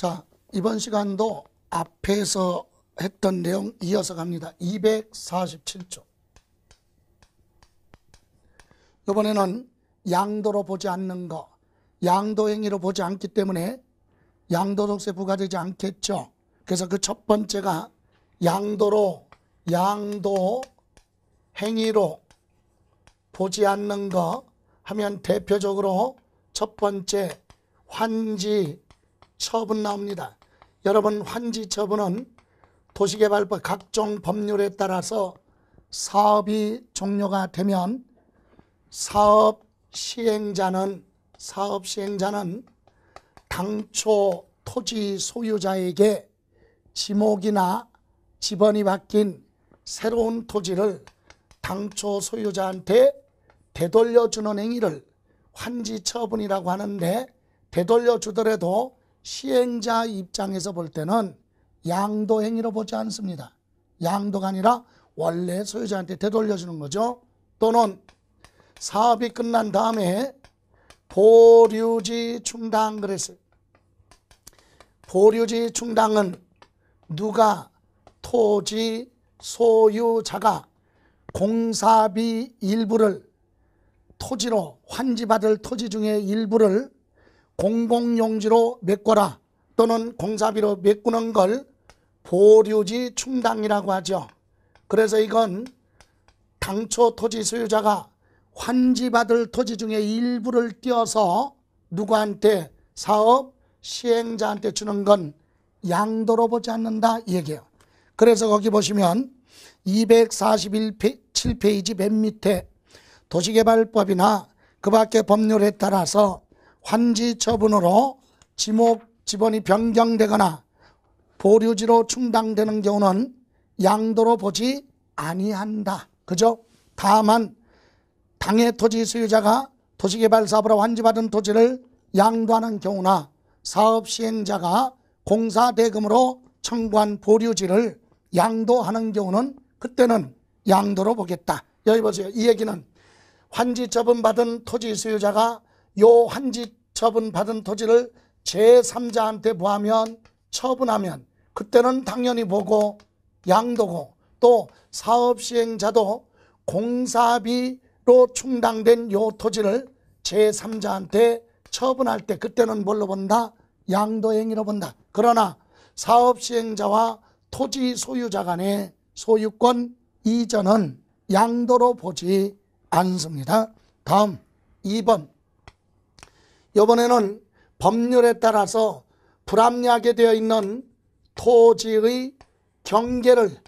자, 이번 시간도 앞에서 했던 내용 이어서 갑니다. 247조. 이번에는 양도로 보지 않는 거, 양도행위로 보지 않기 때문에 양도독세 부과되지 않겠죠. 그래서 그 첫 번째가 양도 행위로 보지 않는 거 하면 대표적으로 첫 번째 환지 처분 나옵니다. 여러분, 환지 처분은 도시개발법 각종 법률에 따라서 사업이 종료가 되면 사업 시행자는 당초 토지 소유자에게 지목이나 지번이 바뀐 새로운 토지를 당초 소유자한테 되돌려주는 행위를 환지 처분이라고 하는데, 되돌려주더라도 시행자 입장에서 볼 때는 양도 행위로 보지 않습니다. 양도가 아니라 원래 소유자한테 되돌려주는 거죠. 또는 사업이 끝난 다음에 보류지 충당 그랬어요. 보류지 충당은 누가 토지 소유자가 공사비 일부를 토지로 환지받을 토지 중에 일부를 공공용지로 메꿔라 또는 공사비로 메꾸는 걸 보류지 충당이라고 하죠. 그래서 이건 당초 토지 소유자가 환지받을 토지 중에 일부를 띄어서 누구한테, 사업 시행자한테 주는 건 양도로 보지 않는다 이 얘기예요. 그래서 거기 보시면 247페이지 맨 밑에 도시개발법이나 그 밖의 법률에 따라서 환지 처분으로 지목 지번이 변경되거나 보류지로 충당되는 경우는 양도로 보지 아니한다. 그죠? 다만 당해 토지 소유자가 도시개발 사업으로 환지받은 토지를 양도하는 경우나 사업 시행자가 공사대금으로 청구한 보류지를 양도하는 경우는 그때는 양도로 보겠다. 여기 보세요. 이 얘기는 환지 처분 받은 토지 소유자가 요 환지 처분 받은 토지를 제3자한테 뭐하면, 처분하면 그때는 당연히 보고 양도고, 또 사업 시행자도 공사비로 충당된 요 토지를 제3자한테 처분할 때 그때는 뭘로 본다? 양도행위로 본다. 그러나 사업 시행자와 토지 소유자 간의 소유권 이전은 양도로 보지 않습니다. 다음 2번. 이번에는 법률에 따라서 불합리하게 되어 있는 토지의 경계를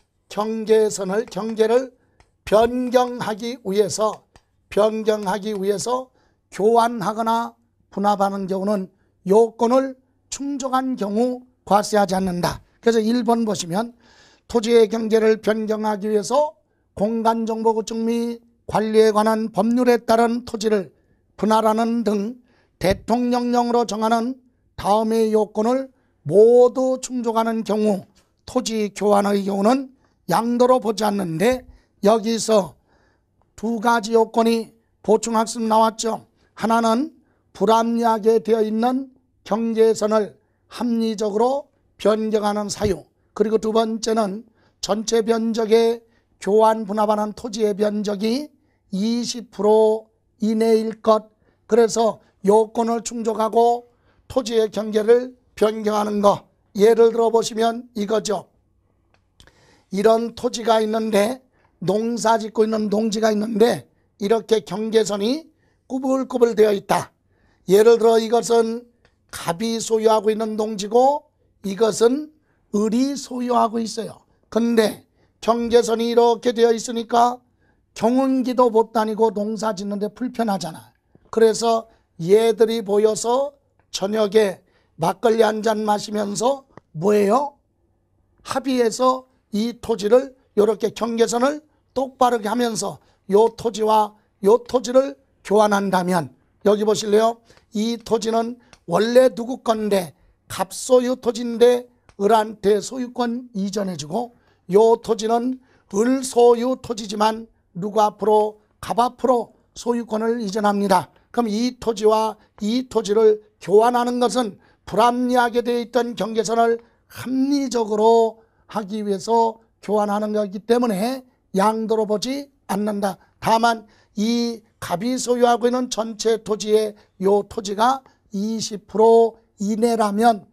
변경하기 위해서 교환하거나 분합하는 경우는 요건을 충족한 경우 과세하지 않는다. 그래서 1번 보시면 토지의 경계를 변경하기 위해서 공간정보구축 및 관리에 관한 법률에 따른 토지를 분할하는 등 대통령령으로 정하는 다음의 요건을 모두 충족하는 경우, 토지 교환의 경우는 양도로 보지 않는데, 여기서 두 가지 요건이 보충학습 나왔죠. 하나는 불합리하게 되어 있는 경계선을 합리적으로 변경하는 사유, 그리고 두 번째는 전체 변적에 교환 분합하는 토지의 변적이 20% 이내일 것. 그래서 요건을 충족하고 토지의 경계를 변경하는 거. 예를 들어 보시면 이거죠. 이런 토지가 있는데, 농사 짓고 있는 농지가 있는데 이렇게 경계선이 꾸불꾸불 되어 있다. 예를 들어 이것은 갑이 소유하고 있는 농지고 이것은 을이 소유하고 있어요. 근데 경계선이 이렇게 되어 있으니까 경운기도 못 다니고 농사 짓는데 불편하잖아. 그래서 얘들이 보여서 저녁에 막걸리 한 잔 마시면서 뭐예요? 합의해서 이 토지를 이렇게 경계선을 똑바르게 하면서 요 토지와 요 토지를 교환한다면, 여기 보실래요? 이 토지는 원래 누구 건데 갑소유 토지인데 을한테 소유권 이전해주고, 요 토지는 을 소유 토지지만 누구 앞으로, 갑 앞으로 소유권을 이전합니다. 그럼 이 토지와 이 토지를 교환하는 것은 불합리하게 되어 있던 경계선을 합리적으로 하기 위해서 교환하는 것이기 때문에 양도로 보지 않는다. 다만 이 갑이 소유하고 있는 전체 토지의 요 토지가 20% 이내라면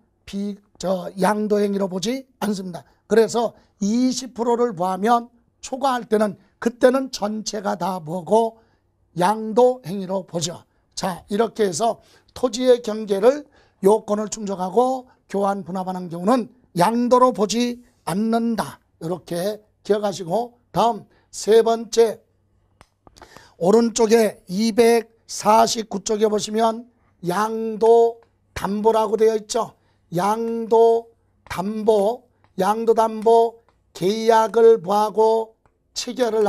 양도행위로 보지 않습니다. 그래서 20%를 구하면 초과할 때는 그때는 전체가 다 뭐고 양도행위로 보죠. 자, 이렇게 해서 토지의 경계를 요건을 충족하고 교환 분합하는 경우는 양도로 보지 않는다. 이렇게 기억하시고, 다음 세 번째, 오른쪽에 249쪽에 보시면 양도 담보라고 되어 있죠. 양도 담보 계약을 뭐하고 체결을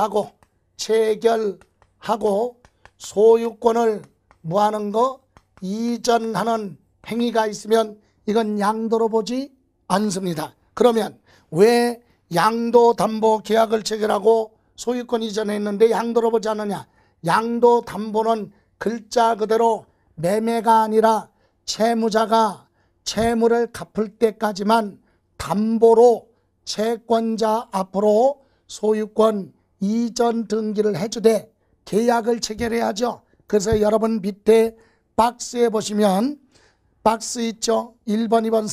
하고 소유권을 뭐하는 거 이전하는 행위가 있으면 이건 양도로 보지 않습니다. 그러면 왜 양도 담보 계약을 체결하고 소유권 이전했는데 양도로 보지 않느냐? 양도 담보는 글자 그대로 매매가 아니라 채무자가 채무를 갚을 때까지만 담보로 채권자 앞으로 소유권 이전 등기를 해주되 계약을 체결해야죠. 그래서 여러분 밑에 박스에 보시면 박스 있죠. 1번, 2번,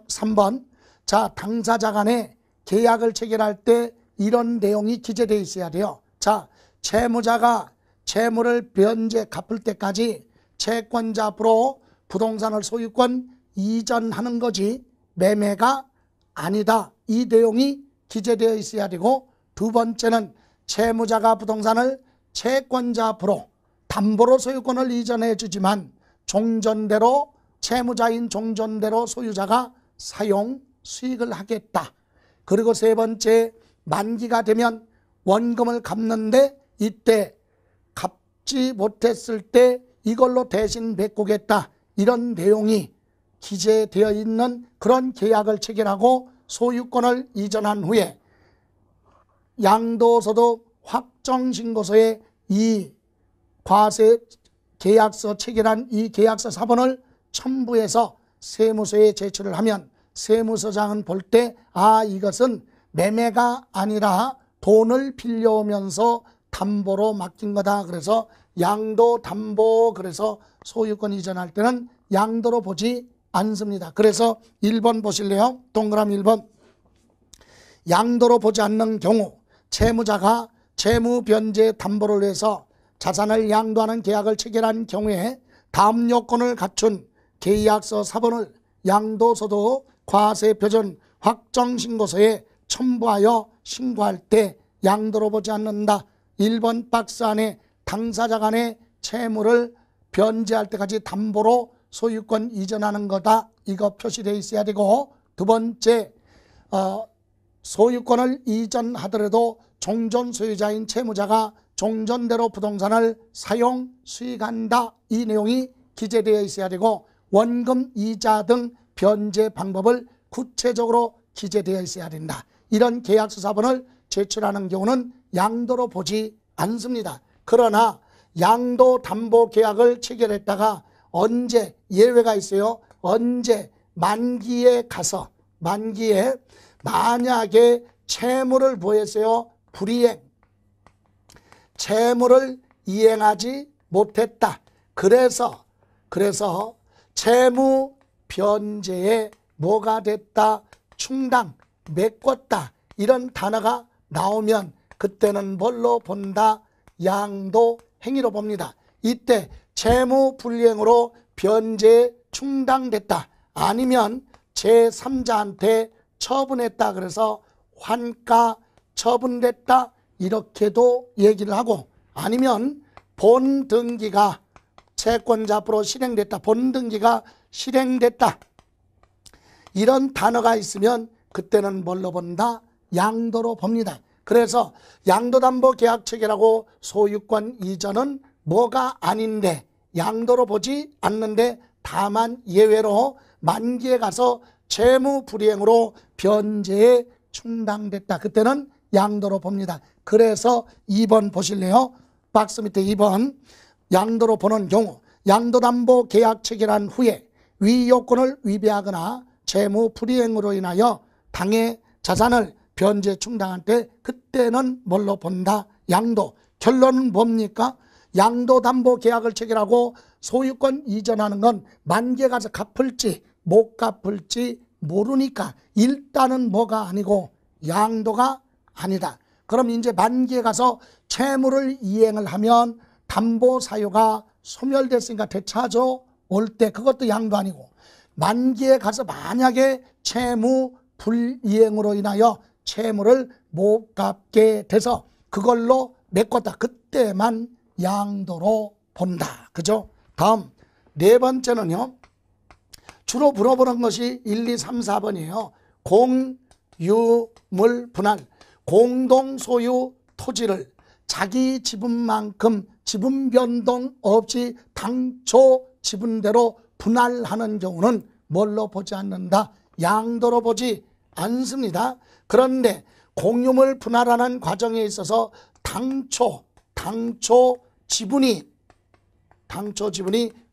3번. 자, 당사자 간에 계약을 체결할 때 이런 내용이 기재되어 있어야 돼요. 자, 채무자가 채무를 변제 갚을 때까지 채권자 앞으로 부동산을 소유권 이전하는 거지 매매가 아니다. 이 내용이 기재되어 있어야 되고, 두 번째는 채무자가 부동산을 채권자 앞으로 담보로 소유권을 이전해 주지만 종전대로 채무자인 종전대로 소유자가 사용 수익을 하겠다. 그리고 세 번째, 만기가 되면 원금을 갚는데 이때 갚지 못했을 때 이걸로 대신 메꾸겠다. 이런 내용이 기재되어 있는 그런 계약을 체결하고 소유권을 이전한 후에 양도소득 확정신고서에 이 과세 계약서 체결한 이 계약서 사본을 첨부해서 세무서에 제출을 하면 세무서장은 볼 때 이것은 매매가 아니라 돈을 빌려오면서 담보로 맡긴 거다. 그래서 양도 담보, 그래서 소유권 이전할 때는 양도로 보지 않습니다. 그래서 1번 보실래요? 동그라미 1번. 양도로 보지 않는 경우 채무자가 채무 변제 담보를 위해서 자산을 양도하는 계약을 체결한 경우에 다음 요건을 갖춘 계약서 사본을 양도소득 과세표준 확정신고서에 첨부하여 신고할 때 양도로 보지 않는다. 1번 박스 안에 당사자 간의 채무를 변제할 때까지 담보로 소유권 이전하는 거다. 이거 표시되어 있어야 되고, 두 번째, 소유권을 이전하더라도 종전 소유자인 채무자가 종전대로 부동산을 사용 수익한다. 이 내용이 기재되어 있어야 되고, 원금 이자 등 변제 방법을 구체적으로 기재되어 있어야 된다. 이런 계약서 사본을 제출하는 경우는 양도로 보지 않습니다. 그러나 양도 담보 계약을 체결했다가 언제 예외가 있어요? 언제 만기에 가서 만약에 채무를 보였어요. 불이행, 채무를 이행하지 못했다. 그래서 채무 변제에 뭐가 됐다? 충당, 메꿨다. 이런 단어가 나오면 그때는 뭘로 본다? 양도 행위로 봅니다. 이때 채무 불이행으로 변제 충당됐다. 아니면 제3자한테 처분했다. 그래서 환가 처분됐다. 이렇게도 얘기를 하고, 아니면 본등기가 채권자 앞으로 실행됐다. 본등기가 실행됐다. 이런 단어가 있으면 그때는 뭘로 본다? 양도로 봅니다. 그래서 양도담보 계약 체결하고 소유권 이전은 뭐가 아닌데 양도로 보지 않는데, 다만 예외로 만기에 가서 채무 불이행으로 변제에 충당됐다. 그때는 양도로 봅니다. 그래서 2번 보실래요? 박스 밑에 2번. 양도로 보는 경우 양도담보 계약 체결한 후에 위 요건을 위배하거나 채무 불이행으로 인하여 당의 자산을 변제 충당할 때 그때는 뭘로 본다? 양도. 결론은 뭡니까? 양도담보 계약을 체결하고 소유권 이전하는 건 만기에 가서 갚을지 못 갚을지 모르니까 일단은 뭐가 아니고 양도가 아니다. 그럼 이제 만기에 가서 채무를 이행을 하면 담보 사유가 소멸됐으니까 되찾아 올 때 그것도 양도 아니고, 만기에 가서 만약에 채무 불이행으로 인하여 채무를 못 갚게 돼서 그걸로 메꿨다. 그때만 양도로 본다. 그죠? 다음 네 번째는요. 주로 물어보는 것이 1, 2, 3, 4번이에요. 공유물 분할. 공동 소유 토지를 자기 지분만큼 지분 변동 없이 당초 지분대로 분할하는 경우는 뭘로 보지 않는다? 양도로 보지 않습니다. 그런데 공유물 분할하는 과정에 있어서 당초 지분이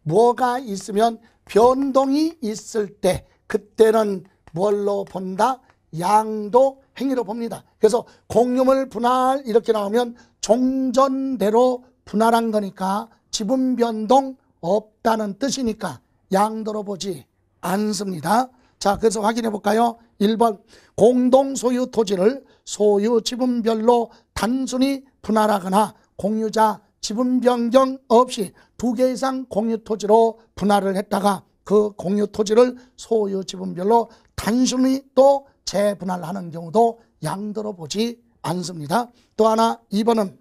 뭐가 있으면 변동이 있을 때 그때는 뭘로 본다? 양도 행위로 봅니다. 그래서 공유물 분할 이렇게 나오면 종전대로 분할한 거니까 지분 변동 없다는 뜻이니까 양도로 보지 않습니다. 자, 그래서 확인해 볼까요? 1번 공동 소유 토지를 소유 지분별로 단순히 분할하거나 공유자 지분 변경 없이 2개 이상 공유 토지로 분할을 했다가 그 공유 토지를 소유 지분별로 단순히 또 재분할하는 경우도 양도로 보지 않습니다. 또 하나 2번은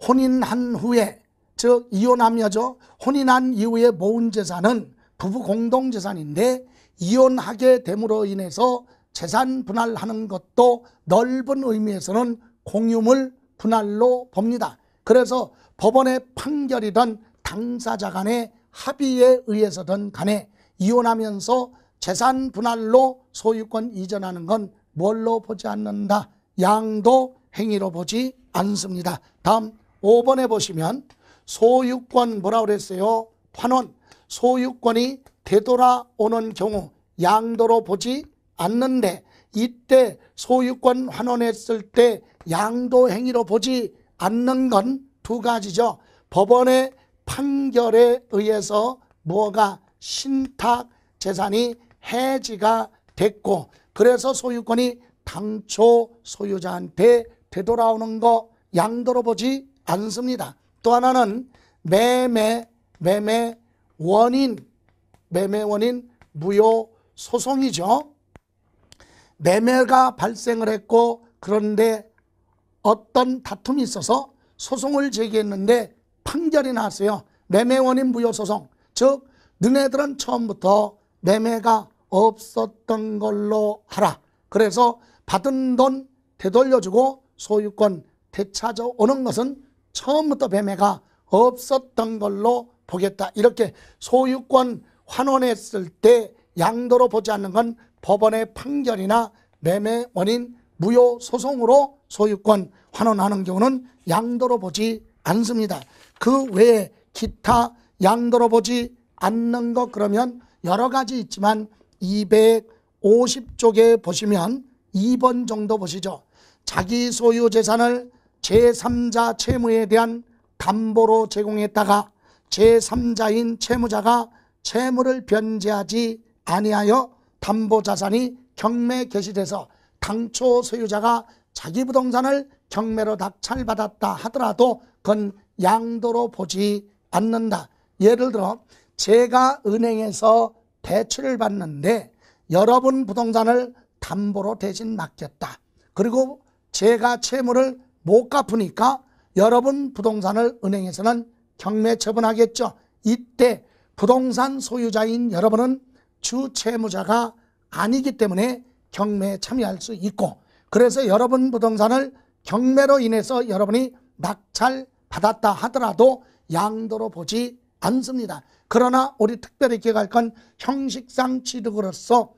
혼인한 후에, 즉 이혼하며죠. 혼인한 이후에 모은 재산은 부부 공동재산인데 이혼하게 됨으로 인해서 재산 분할하는 것도 넓은 의미에서는 공유물 분할로 봅니다. 그래서 법원의 판결이든 당사자 간의 합의에 의해서든 간에 이혼하면서 재산 분할로 소유권 이전하는 건 뭘로 보지 않는다? 양도 행위로 보지 않습니다. 다음 5번에 보시면 소유권 뭐라고 그랬어요? 환원. 소유권이 되돌아오는 경우 양도로 보지 않는데 이때 소유권 환원했을 때 양도 행위로 보지 않는 건 2가지죠. 법원의 판결에 의해서 뭐가 신탁 재산이 해지가 됐고 그래서 소유권이 당초 소유자한테 되돌아오는 거 양도로 보지 않습니다. 또 하나는 매매 원인 무효 소송이죠. 매매가 발생을 했고 그런데 어떤 다툼이 있어서 소송을 제기했는데 판결이 나왔어요. 매매 원인 무효 소송. 즉 너네들은 처음부터 매매가 없었던 걸로 하라. 그래서 받은 돈 되돌려주고 소유권 되찾아오는 것은 처음부터 매매가 없었던 걸로 보겠다. 이렇게 소유권 환원했을 때 양도로 보지 않는 건 법원의 판결이나 매매 원인 무효 소송으로 소유권 환원하는 경우는 양도로 보지 않습니다. 그 외에 기타 양도로 보지 않는 것 그러면 여러 가지 있지만 250쪽에 보시면 2번 정도 보시죠. 자기 소유 재산을 제3자 채무에 대한 담보로 제공했다가 제3자인 채무자가 채무를 변제하지 아니하여 담보자산이 경매 개시돼서 당초 소유자가 자기 부동산을 경매로 낙찰받았다 하더라도 그건 양도로 보지 않는다. 예를 들어 제가 은행에서 대출을 받는데 여러분 부동산을 담보로 대신 맡겼다. 그리고 제가 채무를 못 갚으니까 여러분 부동산을 은행에서는 경매 처분하겠죠. 이때 부동산 소유자인 여러분은 주 채무자가 아니기 때문에 경매에 참여할 수 있고 그래서 여러분 부동산을 경매로 인해서 여러분이 낙찰받았다 하더라도 양도로 보지 않습니다. 그러나 우리 특별히 기억할 건 형식상 취득으로서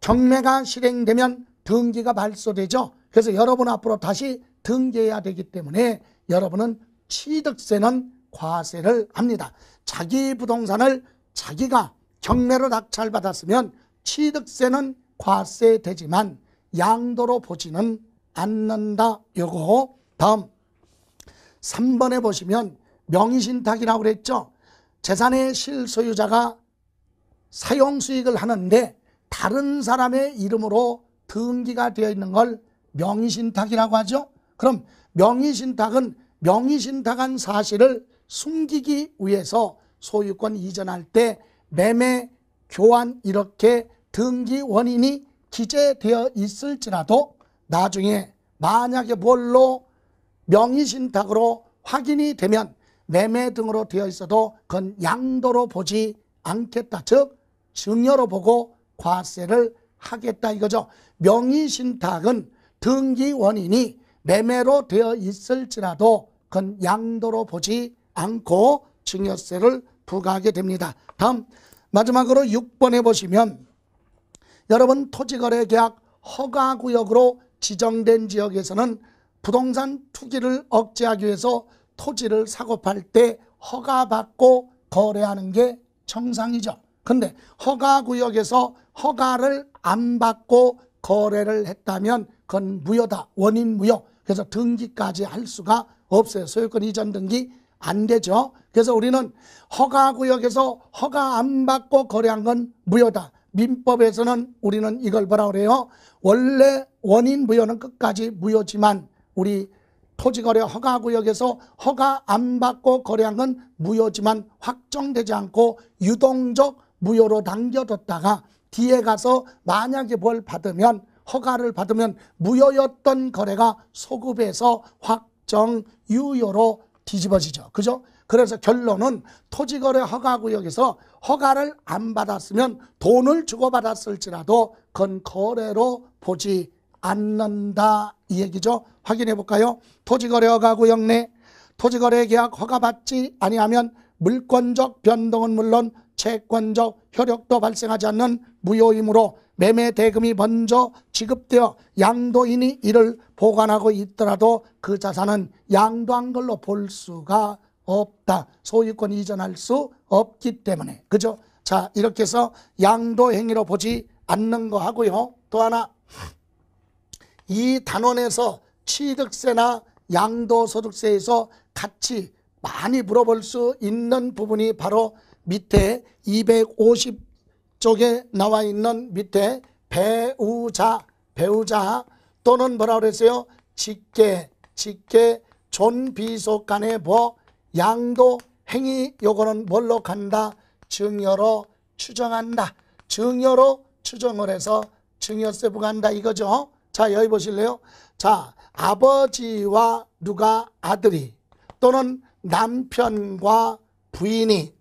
경매가 실행되면 등기가 발소되죠. 그래서 여러분 앞으로 다시 등기해야 되기 때문에 여러분은 취득세는 과세를 합니다. 자기 부동산을 자기가 경매로 낙찰받았으면 취득세는 과세되지만 양도로 보지는 않는다. 요거. 다음 3번에 보시면 명의신탁이라고 그랬죠. 재산의 실소유자가 사용수익을 하는데 다른 사람의 이름으로 등기가 되어 있는 걸 명의신탁이라고 하죠. 그럼 명의신탁은 명의신탁한 사실을 숨기기 위해서 소유권 이전할 때 매매, 교환 이렇게 등기 원인이 기재되어 있을지라도 나중에 만약에 뭘로 명의신탁으로 확인이 되면 매매 등으로 되어 있어도 그건 양도로 보지 않겠다. 즉 증여로 보고 과세를 하겠다 이거죠. 명의신탁은 등기 원인이 매매로 되어 있을지라도 그건 양도로 보지 않고 증여세를 부과하게 됩니다. 다음 마지막으로 6번에 보시면 여러분 토지거래계약 허가구역으로 지정된 지역에서는 부동산 투기를 억제하기 위해서 토지를 사고 팔 때 허가받고 거래하는 게 정상이죠. 근데 허가구역에서 허가를 안 받고 거래를 했다면 그건 무효다. 원인 무효. 그래서 등기까지 할 수가 없어요. 소유권 이전 등기 안 되죠. 그래서 우리는 허가구역에서 허가 안 받고 거래한 건 무효다. 민법에서는 우리는 이걸 뭐라 그래요? 원래 원인 무효는 끝까지 무효지만 우리 토지거래 허가구역에서 허가 안 받고 거래한 건 무효지만 확정되지 않고 유동적 무효로 당겨뒀다가 뒤에 가서 만약에 뭘 받으면 허가를 받으면 무효였던 거래가 소급해서 확정 유효로 뒤집어지죠. 그죠? 그래서 결론은 토지거래 허가구역에서 허가를 안 받았으면 돈을 주고받았을지라도 그건 거래로 보지 않는다 이 얘기죠. 확인해 볼까요? 토지거래 허가구역 내 토지거래 계약 허가받지 아니하면 물권적 변동은 물론 채권적 효력도 발생하지 않는 무효이므로 매매 대금이 먼저 지급되어 양도인이 이를 보관하고 있더라도 그 자산은 양도한 걸로 볼 수가 없다. 소유권 이전할 수 없기 때문에. 그죠? 자, 이렇게 해서 양도 행위로 보지 않는 거 하고요. 또 하나, 이 단원에서 취득세나 양도소득세에서 같이 많이 물어볼 수 있는 부분이 바로 밑에 250쪽에 나와 있는 밑에 배우자 또는 뭐라 그랬어요? 직계, 존비속 간의 양도 행위 요거는 뭘로 간다? 증여로 추정한다. 증여로 추정을 해서 증여세 부과한다 이거죠. 자, 여기 보실래요? 자, 아버지와 누가 아들이 또는 남편과 부인이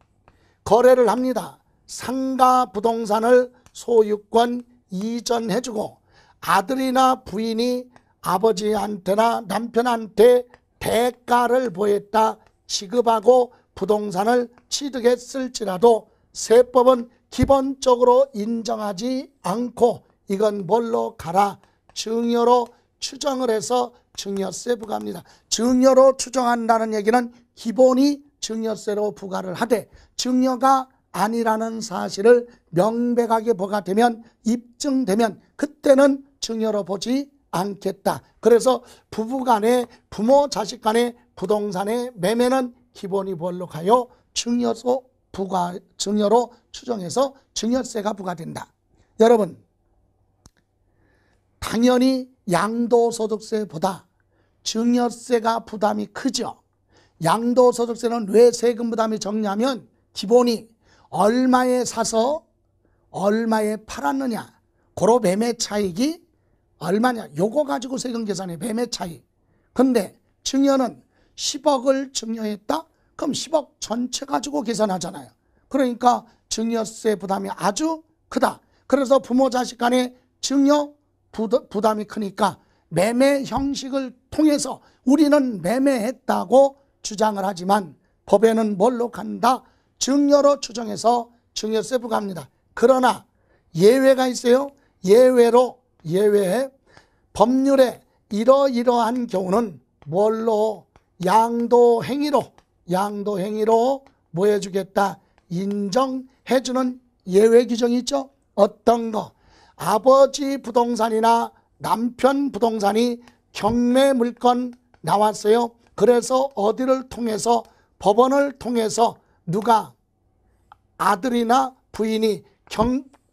거래를 합니다. 상가 부동산을 소유권 이전해주고 아들이나 부인이 아버지한테나 남편한테 대가를 보였다 지급하고 부동산을 취득했을지라도 세법은 기본적으로 인정하지 않고 이건 뭘로 가라? 증여로 추정을 해서 증여세 부과합니다. 증여로 추정한다는 얘기는 기본이 증여세로 부과를 하되 증여가 아니라는 사실을 명백하게 뭐가 되면 입증되면 그때는 증여로 보지 않겠다. 그래서 부부간에 부모 자식 간의 부동산의 매매는 기본이 뭘로 가요? 증여로 추정해서 증여세가 부과된다. 여러분 당연히 양도소득세보다 증여세가 부담이 크죠. 양도소득세는 왜 세금 부담이 적냐면 기본이 얼마에 사서 얼마에 팔았느냐 고로 매매 차익이 얼마냐 요거 가지고 세금 계산해 매매 차익. 근데 증여는 10억을 증여했다? 그럼 10억 전체 가지고 계산하잖아요. 그러니까 증여세 부담이 아주 크다. 그래서 부모 자식 간의 증여 부담이 크니까 매매 형식을 통해서 우리는 매매했다고 주장을 하지만 법에는 뭘로 간다? 증여로 추정해서 증여세 부과합니다. 그러나 예외가 있어요. 예외 법률에 이러이러한 경우는 뭘로? 양도행위로 뭐 해주겠다? 인정해주는 예외 규정이 있죠. 어떤 거? 아버지 부동산이나 남편 부동산이 경매 물건 나왔어요. 그래서 어디를 통해서, 법원을 통해서 누가, 아들이나 부인이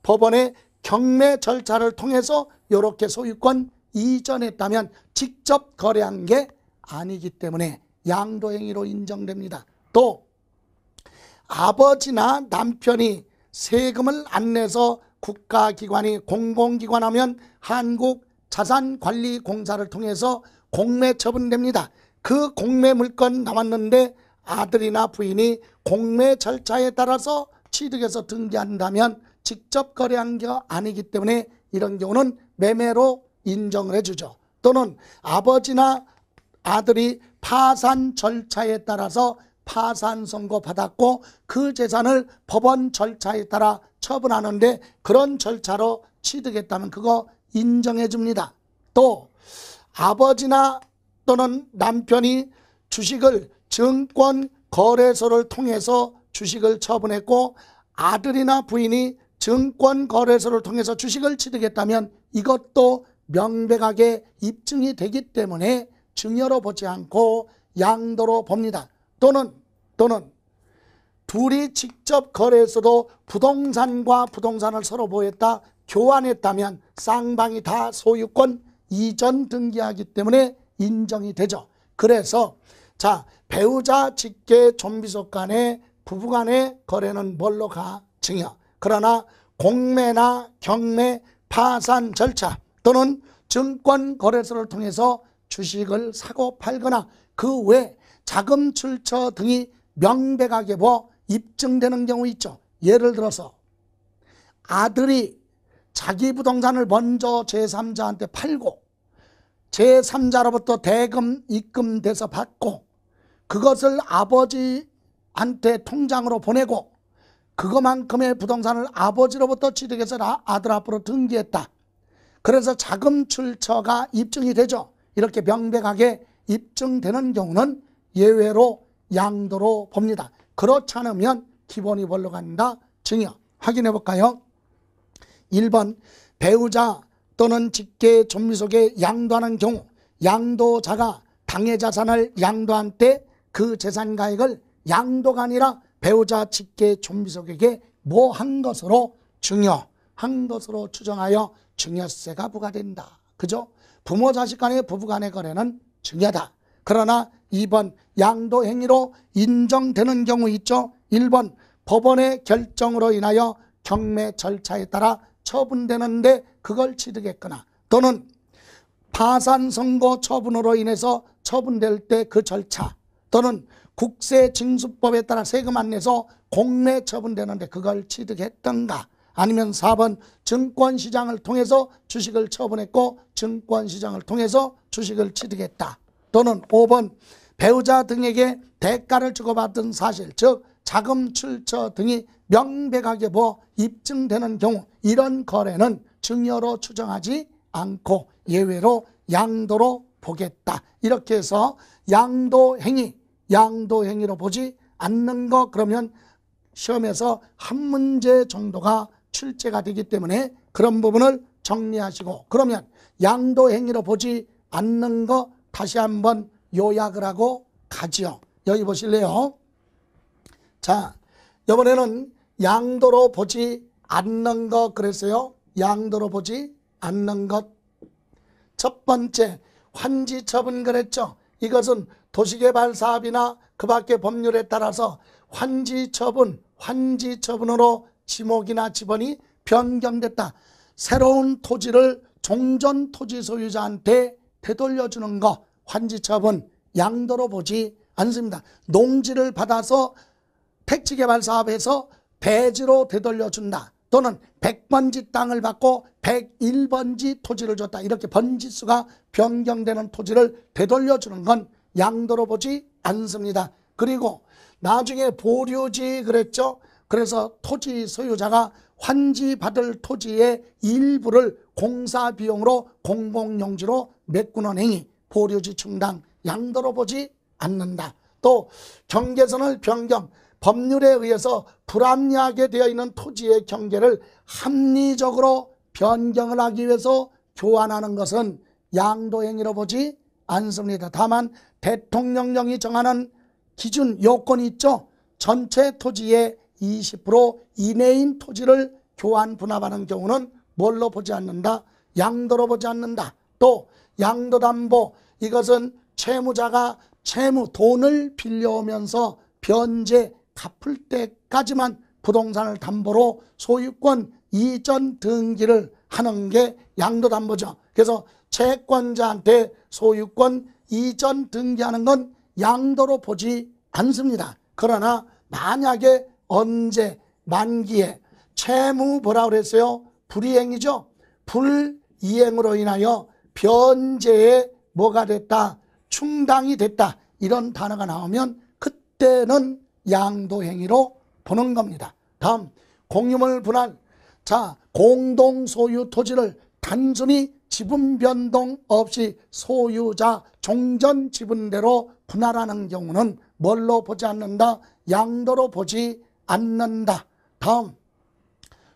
법원의 경매 절차를 통해서 이렇게 소유권 이전했다면 직접 거래한 게 아니기 때문에 양도행위로 인정됩니다. 또 아버지나 남편이 세금을 안 내서 국가기관이 공공기관하면 한국자산관리공사를 통해서 공매 처분됩니다. 그 공매 물건 나왔는데 아들이나 부인이 공매 절차에 따라서 취득해서 등기한다면 직접 거래한 게 아니기 때문에 이런 경우는 매매로 인정을 해주죠. 또는 아버지나 아들이 파산 절차에 따라서 파산 선고 받았고 그 재산을 법원 절차에 따라 처분하는데 그런 절차로 취득했다면 그거 인정해 줍니다. 또 아버지나 또는 남편이 주식을 증권거래소를 통해서 주식을 처분했고 아들이나 부인이 증권거래소를 통해서 주식을 취득했다면 이것도 명백하게 입증이 되기 때문에 증여로 보지 않고 양도로 봅니다. 또는 둘이 직접 거래해서도 부동산과 부동산을 서로 보였다, 교환했다면 쌍방이 다 소유권 이전 등기하기 때문에 인정이 되죠. 그래서 자, 배우자 직계 좀비속 간의 부부 간의 거래는 뭘로 가? 증여. 그러나 공매나 경매, 파산 절차 또는 증권거래소를 통해서 주식을 사고 팔거나 그 외 자금 출처 등이 명백하게 입증되는 경우 있죠. 예를 들어서 아들이 자기 부동산을 먼저 제3자한테 팔고 제3자로부터 대금 입금돼서 받고 그것을 아버지한테 통장으로 보내고 그것만큼의 부동산을 아버지로부터 취득해서 아들 앞으로 등기했다. 그래서 자금 출처가 입증이 되죠. 이렇게 명백하게 입증되는 경우는 예외로 양도로 봅니다. 그렇지 않으면 기본이 뭘로 간다? 증여. 확인해 볼까요? 1번 배우자 또는 직계 좀비속에 양도하는 경우 양도자가 당해 자산을 양도한 때 그 재산가액을 양도가 아니라 배우자 직계 좀비속에게 뭐 한 것으로 증여한 것으로 추정하여 증여세가 부과된다. 그죠? 부모 자식 간의 부부 간의 거래는 증여다. 그러나 2번 양도행위로 인정되는 경우 있죠. 1번 법원의 결정으로 인하여 경매 절차에 따라 처분되는데 그걸 취득했거나 또는 파산 선고 처분으로 인해서 처분될 때 그 절차 또는 국세징수법에 따라 세금 안 내서 공매 처분되는데 그걸 취득했던가 아니면 4번 증권시장을 통해서 주식을 처분했고 증권시장을 통해서 주식을 취득했다. 또는 5번 배우자 등에게 대가를 주고받은 사실 즉 자금 출처 등이 명백하게 입증되는 경우 이런 거래는 증여로 추정하지 않고 예외로 양도로 보겠다. 이렇게 해서 양도행위로 보지 않는 거 그러면 시험에서 한 문제 정도가 출제가 되기 때문에 그런 부분을 정리하시고 그러면 양도행위로 보지 않는 거 다시 한번 요약을 하고 가지요. 여기 보실래요? 자, 이번에는 양도로 보지 않는 것 그랬어요. 양도로 보지 않는 것. 첫 번째 환지처분 그랬죠. 이것은 도시개발사업이나 그 밖의 법률에 따라서 환지처분으로 지목이나 지번이 변경됐다. 새로운 토지를 종전 토지 소유자한테 되돌려주는 거 환지처분 양도로 보지 않습니다. 농지를 받아서 택지개발사업에서 대지로 되돌려준다. 또는 100번지 땅을 받고 101번지 토지를 줬다. 이렇게 번지수가 변경되는 토지를 되돌려주는 건 양도로 보지 않습니다. 그리고 나중에 보류지 그랬죠. 그래서 토지 소유자가 환지받을 토지의 일부를 공사비용으로 공공용지로 메꾸는 행위 보류지 충당 양도로 보지 않는다. 또 경계선을 변경 법률에 의해서 불합리하게 되어 있는 토지의 경계를 합리적으로 변경을 하기 위해서 교환하는 것은 양도행위로 보지 않습니다. 다만 대통령령이 정하는 기준 요건이 있죠. 전체 토지의 20% 이내인 토지를 교환 분합하는 경우는 뭘로 보지 않는다? 양도로 보지 않는다. 또 양도담보, 이것은 채무자가 돈을 빌려오면서 변제 갚을 때까지만 부동산을 담보로 소유권 이전 등기를 하는 게 양도담보죠. 그래서 채권자한테 소유권 이전 등기하는 건 양도로 보지 않습니다. 그러나 만약에 언제 만기에 채무 뭐라 그랬어요? 불이행이죠. 불이행으로 인하여 변제에 뭐가 됐다? 충당이 됐다. 이런 단어가 나오면 그때는 양도행위로 보는 겁니다. 다음 공유물 분할. 자, 공동 소유 토지를 단순히 지분 변동 없이 소유자 종전 지분대로 분할하는 경우는 뭘로 보지 않는다? 양도로 보지 않는다. 다음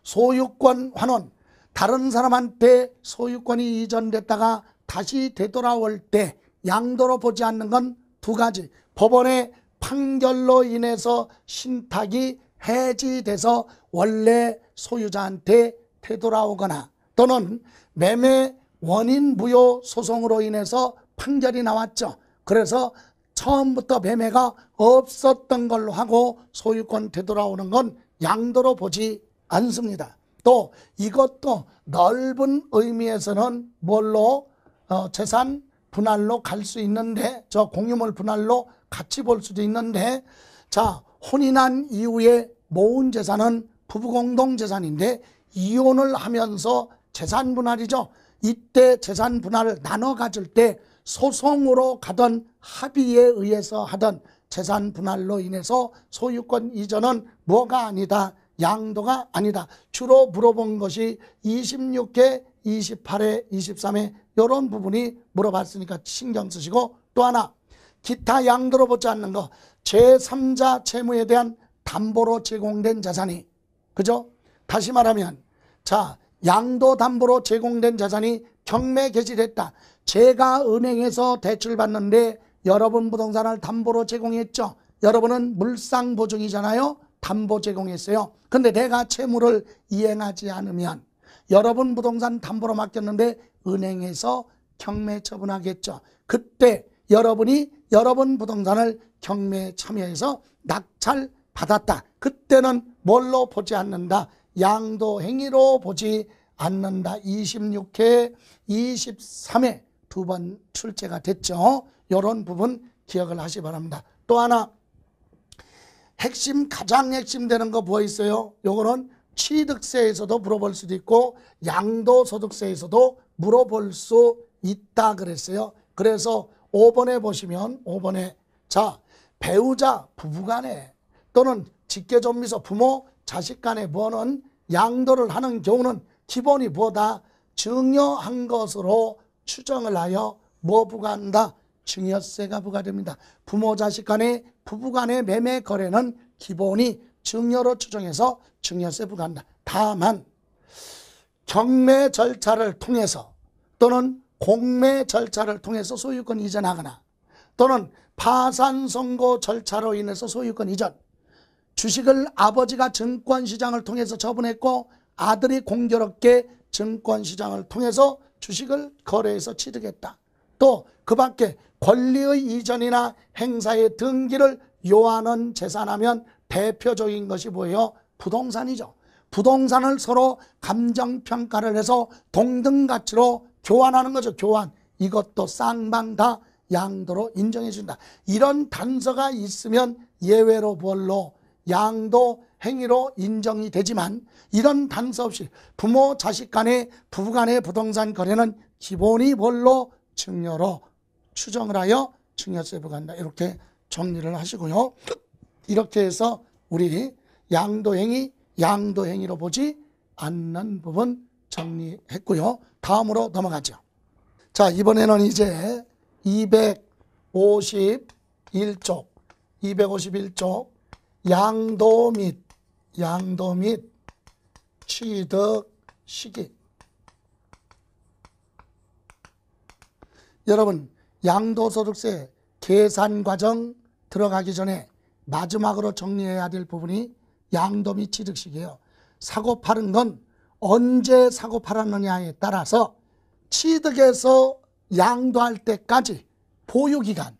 소유권 환원. 다른 사람한테 소유권이 이전됐다가 다시 되돌아올 때 양도로 보지 않는 건 두 가지. 법원의 판결로 인해서 신탁이 해지돼서 원래 소유자한테 되돌아오거나 또는 매매 원인 무효 소송으로 인해서 판결이 나왔죠. 그래서 처음부터 매매가 없었던 걸로 하고 소유권 되돌아오는 건 양도로 보지 않습니다. 또 이것도 넓은 의미에서는 뭘로 재산 분할로 갈 수 있는데, 저 공유물 분할로 같이 볼 수도 있는데, 자, 혼이 난 이후에 모은 재산은 부부 공동 재산인데 이혼을 하면서 재산 분할이죠. 이때 재산 분할을 나눠 가질 때 소송으로 가던 합의에 의해서 하던 재산 분할로 인해서 소유권 이전은 뭐가 아니다? 양도가 아니다. 주로 물어본 것이 26회, 28회, 23회 이런 부분이 물어봤으니까 신경 쓰시고, 또 하나 기타 양도로 보지 않는 거, 제3자 채무에 대한 담보로 제공된 자산이, 그죠? 다시 말하면 자, 양도 담보로 제공된 자산이 경매 개시됐다. 제가 은행에서 대출 받는데 여러분 부동산을 담보로 제공했죠. 여러분은 물상 보증이잖아요. 담보 제공했어요. 근데 내가 채무를 이행하지 않으면 여러분 부동산 담보로 맡겼는데 은행에서 경매 처분하겠죠. 그때 여러분이 여러분 부동산을 경매에 참여해서 낙찰 받았다. 그때는 뭘로 보지 않는다? 양도 행위로 보지 않는다. 26회, 23회 두 번 출제가 됐죠. 이런 부분 기억을 하시 바랍니다. 또 하나 가장 핵심 되는 거 뭐 있어요? 요거는 취득세에서도 물어볼 수도 있고 양도소득세에서도 물어볼 수 있다 그랬어요. 그래서 5번에 보시면 5번에 자, 배우자 부부간에 또는 직계존미소 부모 자식 간에 뭐는 양도를 하는 경우는 기본이 뭐다? 증여한 것으로 추정을 하여 뭐 부과한다? 증여세가 부과됩니다. 부모 자식 간의 부부 간의 매매 거래는 기본이 증여로 추정해서 증여세 부과한다. 다만 경매 절차를 통해서 또는 공매 절차를 통해서 소유권 이전하거나 또는 파산 선고 절차로 인해서 소유권 이전, 주식을 아버지가 증권시장을 통해서 처분했고 아들이 공교롭게 증권시장을 통해서 주식을 거래해서 취득했다. 또 그 밖에 권리의 이전이나 행사의 등기를 요하는 재산하면 대표적인 것이 뭐예요? 부동산이죠. 부동산을 서로 감정평가를 해서 동등가치로 교환하는 거죠. 교환. 이것도 쌍방 다 양도로 인정해 준다. 이런 단서가 있으면 예외로 뭘로? 양도 행위로 인정이 되지만 이런 단서 없이 부모 자식 간의 부부 간의 부동산 거래는 기본이 뭘로? 증여로 추정을 하여 증여세 부과한다. 이렇게 정리를 하시고요. 이렇게 해서 우리 양도행위, 양도행위로 보지 않는 부분 정리했고요. 다음으로 넘어가죠. 자, 이번에는 이제 251쪽 양도 및 취득 시기. 여러분, 양도소득세 계산 과정 들어가기 전에 마지막으로 정리해야 될 부분이 양도 및 취득 시기예요. 사고 파는 건 언제 사고 팔았느냐에 따라서 취득해서 양도할 때까지 보유기간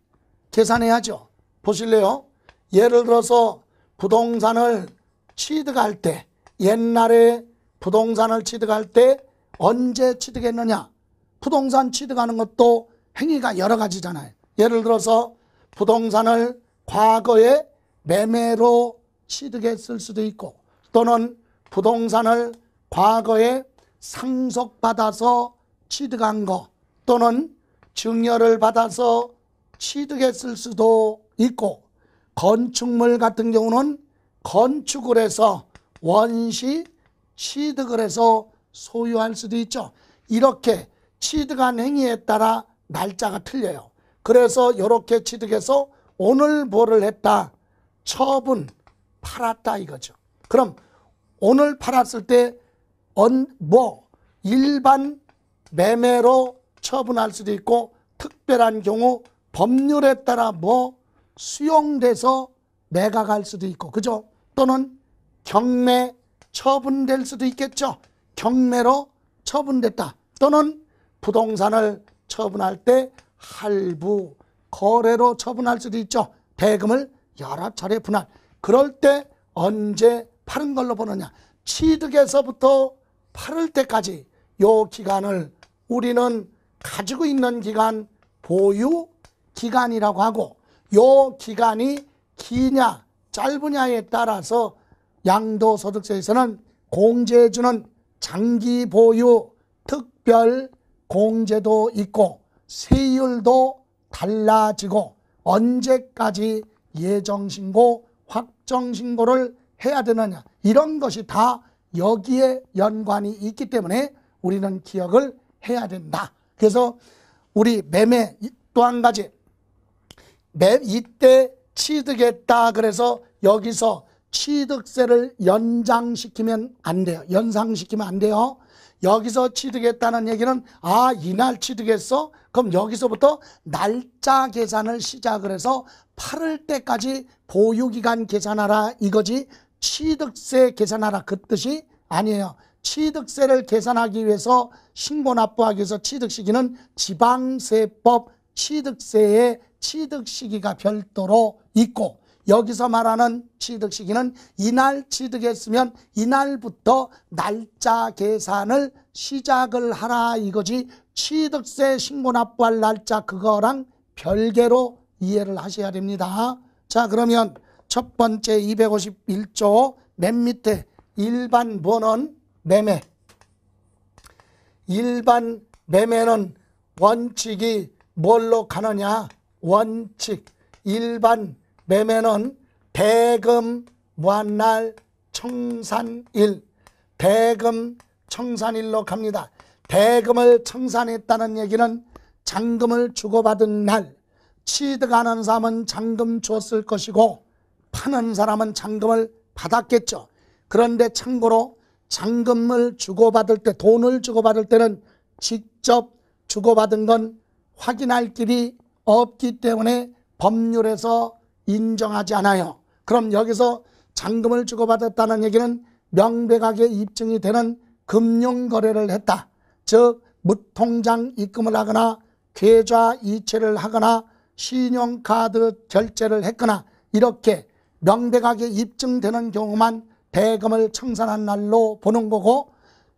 계산해야죠. 보실래요? 예를 들어서 부동산을 취득할 때, 옛날에 부동산을 취득할 때 언제 취득했느냐? 부동산 취득하는 것도 행위가 여러 가지잖아요. 예를 들어서 부동산을 과거에 매매로 취득했을 수도 있고, 또는 부동산을 과거에 상속받아서 취득한 거, 또는 증여를 받아서 취득했을 수도 있고, 건축물 같은 경우는 건축을 해서 원시 취득을 해서 소유할 수도 있죠. 이렇게 취득한 행위에 따라 날짜가 틀려요. 그래서 이렇게 취득해서 오늘 뭐를 했다? 처분, 팔았다 이거죠. 그럼 오늘 팔았을 때 일반 매매로 처분할 수도 있고, 특별한 경우 법률에 따라 수용돼서 매각할 수도 있고, 그죠? 또는 경매 처분될 수도 있겠죠. 경매로 처분됐다. 또는 부동산을 처분할 때 할부, 거래로 처분할 수도 있죠. 대금을 여러 차례 분할. 그럴 때 언제 파는 걸로 보느냐? 취득에서부터 팔을 때까지 요 기간을 우리는 가지고 있는 기간 보유 기간이라고 하고, 요 기간이 기냐 짧으냐에 따라서 양도소득세에서는 공제해주는 장기 보유 특별 공제도 있고, 세율도 달라지고, 언제까지 예정신고, 확정신고를 해야 되느냐, 이런 것이 다 여기에 연관이 있기 때문에 우리는 기억을 해야 된다. 그래서 우리 매매 또 한 가지, 이때 취득했다 그래서 여기서 취득세를 연장시키면 안 돼요. 연상시키면 안 돼요. 여기서 취득했다는 얘기는 이날 취득했어? 그럼 여기서부터 날짜 계산을 시작을 해서 팔을 때까지 보유기간 계산하라 이거지, 취득세 계산하라 그 뜻이 아니에요. 취득세를 계산하기 위해서, 신고 납부하기 위해서 취득시기는 지방세법 취득세의 취득시기가 별도로 있고, 여기서 말하는 취득시기는 이날 취득했으면 이날부터 날짜 계산을 시작을 하라 이거지, 취득세 신고 납부할 날짜 그거랑 별개로 이해를 하셔야 됩니다. 자, 그러면 첫 번째 251조 맨 밑에 일반 뭐는 매매. 일반 매매는 원칙이 뭘로 가느냐? 원칙. 일반 매매는 대금 무한날 청산일, 대금 청산일로 갑니다. 대금을 청산했다는 얘기는 잔금을 주고받은 날, 취득하는 사람은 잔금 줬을 것이고 파는 사람은 잔금을 받았겠죠. 그런데 참고로 잔금을 주고받을 때, 돈을 주고받을 때는 직접 주고받은 건 확인할 길이 없기 때문에 법률에서 인정하지 않아요. 그럼 여기서 잔금을 주고받았다는 얘기는 명백하게 입증이 되는 금융거래를 했다. 즉 무통장 입금을 하거나 계좌 이체를 하거나 신용카드 결제를 했거나 이렇게 명백하게 입증되는 경우만 대금을 청산한 날로 보는 거고,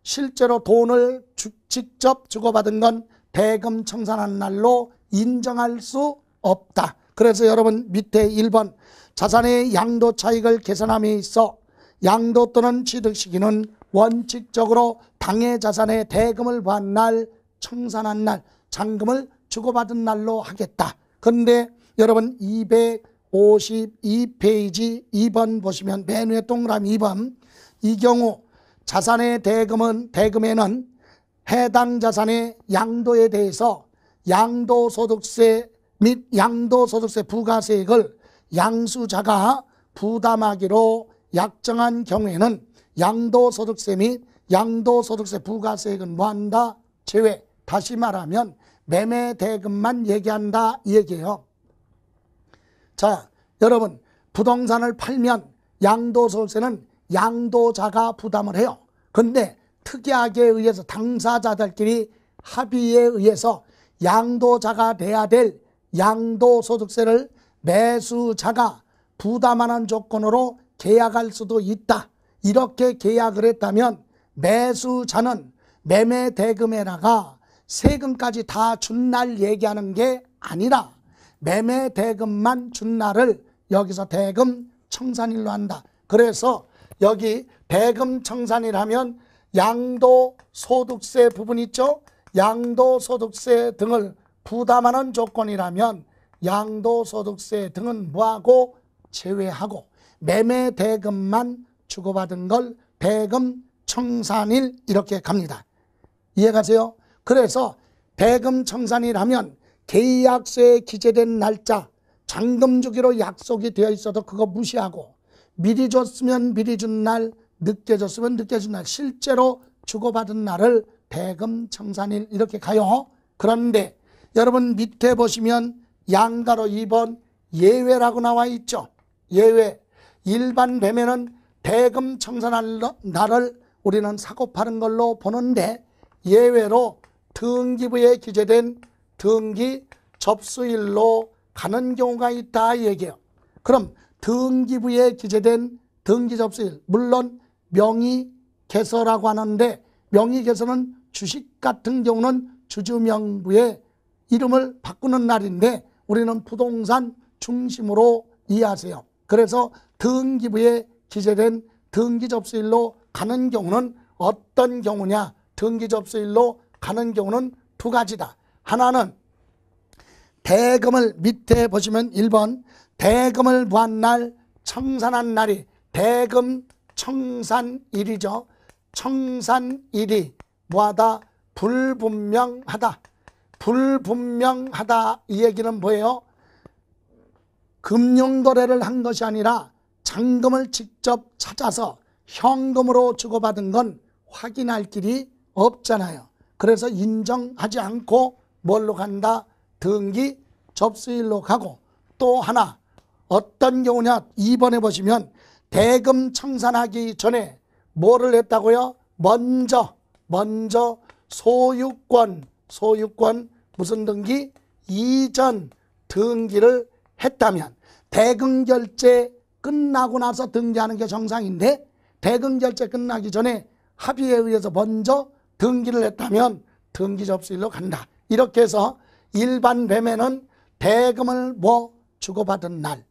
실제로 돈을 직접 주고받은 건 대금 청산한 날로 인정할 수 없다. 그래서 여러분 밑에 1번 자산의 양도 차익을 계산함에 있어 양도 또는 취득 시기는 원칙적으로 당해 자산의 대금을 받은 날, 청산한 날, 잔금을 주고받은 날로 하겠다. 그런데 여러분 252페이지 2번 보시면 맨 위에 동그라미 2번, 이 경우 자산의 대금에는 해당 자산의 양도에 대해서 양도소득세 및 양도소득세 부가세액을 양수자가 부담하기로 약정한 경우에는 양도소득세 및 양도소득세 부가세액은 뭐한다? 제외. 다시 말하면 매매대금만 얘기한다 이 얘기예요. 자, 여러분, 부동산을 팔면 양도소득세는 양도자가 부담을 해요. 그런데 특이하게 의해서 당사자들끼리 합의에 의해서 양도자가 내야 될 양도소득세를 매수자가 부담하는 조건으로 계약할 수도 있다. 이렇게 계약을 했다면 매수자는 매매대금에다가 세금까지 다 준 날 얘기하는 게 아니라 매매대금만 준 날을 여기서 대금청산일로 한다. 그래서 여기 대금청산일 하면 양도소득세 부분 있죠? 양도소득세 등을 부담하는 조건이라면 양도소득세 등은 뭐하고? 제외하고 매매대금만 주고받은 걸 대금청산일 이렇게 갑니다. 이해가세요? 그래서 대금청산일 하면 계약서에 기재된 날짜 잔금 주기로 약속이 되어 있어도 그거 무시하고 미리 줬으면 미리 준 날, 늦게 줬으면 늦게 준 날, 실제로 주고받은 날을 대금청산일 이렇게 가요. 그런데 여러분 밑에 보시면 양가로 2번 예외라고 나와 있죠. 예외. 일반 매매는 대금청산할 날을 우리는 사고 파는 걸로 보는데 예외로 등기부에 기재된 등기 접수일로 가는 경우가 있다 이 얘기예요. 그럼 등기부에 기재된 등기 접수일, 물론 명의개서라고 하는데 명의개서는 주식 같은 경우는 주주명부에 이름을 바꾸는 날인데 우리는 부동산 중심으로 이해하세요. 그래서 등기부에 기재된 등기 접수일로 가는 경우는 어떤 경우냐? 등기 접수일로 가는 경우는 두 가지다. 하나는 대금을 밑에 보시면 1번 대금을 무한 날 청산한 날이 대금 청산일이죠. 청산일이 뭐하다? 불분명하다. 불분명하다 이 얘기는 뭐예요? 금융거래를 한 것이 아니라 잔금을 직접 찾아서 현금으로 주고받은 건 확인할 길이 없잖아요. 그래서 인정하지 않고 뭘로 간다? 등기 접수일로 가고 또 하나 어떤 경우냐? 2번에 보시면 대금 청산하기 전에 뭐를 했다고요? 먼저 소유권 무슨 등기? 이전 등기를 했다면 대금 결제 끝나고 나서 등기하는 게 정상인데 대금 결제 끝나기 전에 합의에 의해서 먼저 등기를 했다면 등기 접수일로 간다. 이렇게 해서 일반 매매는 대금을 주고받은 날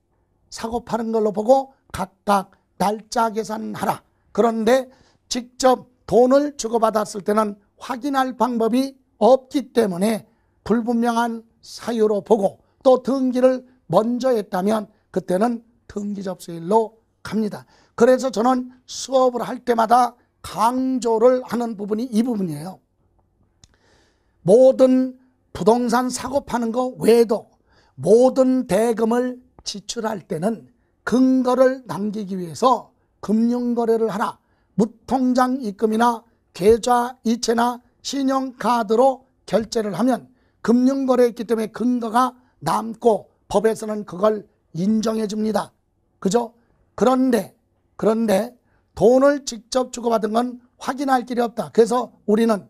사고 파는 걸로 보고 각각 날짜 계산하라. 그런데 직접 돈을 주고받았을 때는 확인할 방법이 없기 때문에 불분명한 사유로 보고 또 등기를 먼저 했다면 그때는 등기 접수일로 갑니다. 그래서 저는 수업을 할 때마다 강조를 하는 부분이 이 부분이에요. 모든 부동산 사고 파는 거 외에도 모든 대금을 지출할 때는 근거를 남기기 위해서 금융거래를 하라. 무통장 입금이나 계좌 이체나 신용카드로 결제를 하면 금융거래했기 때문에 근거가 남고 법에서는 그걸 인정해 줍니다. 그죠? 그런데 돈을 직접 주고받은 건 확인할 길이 없다. 그래서 우리는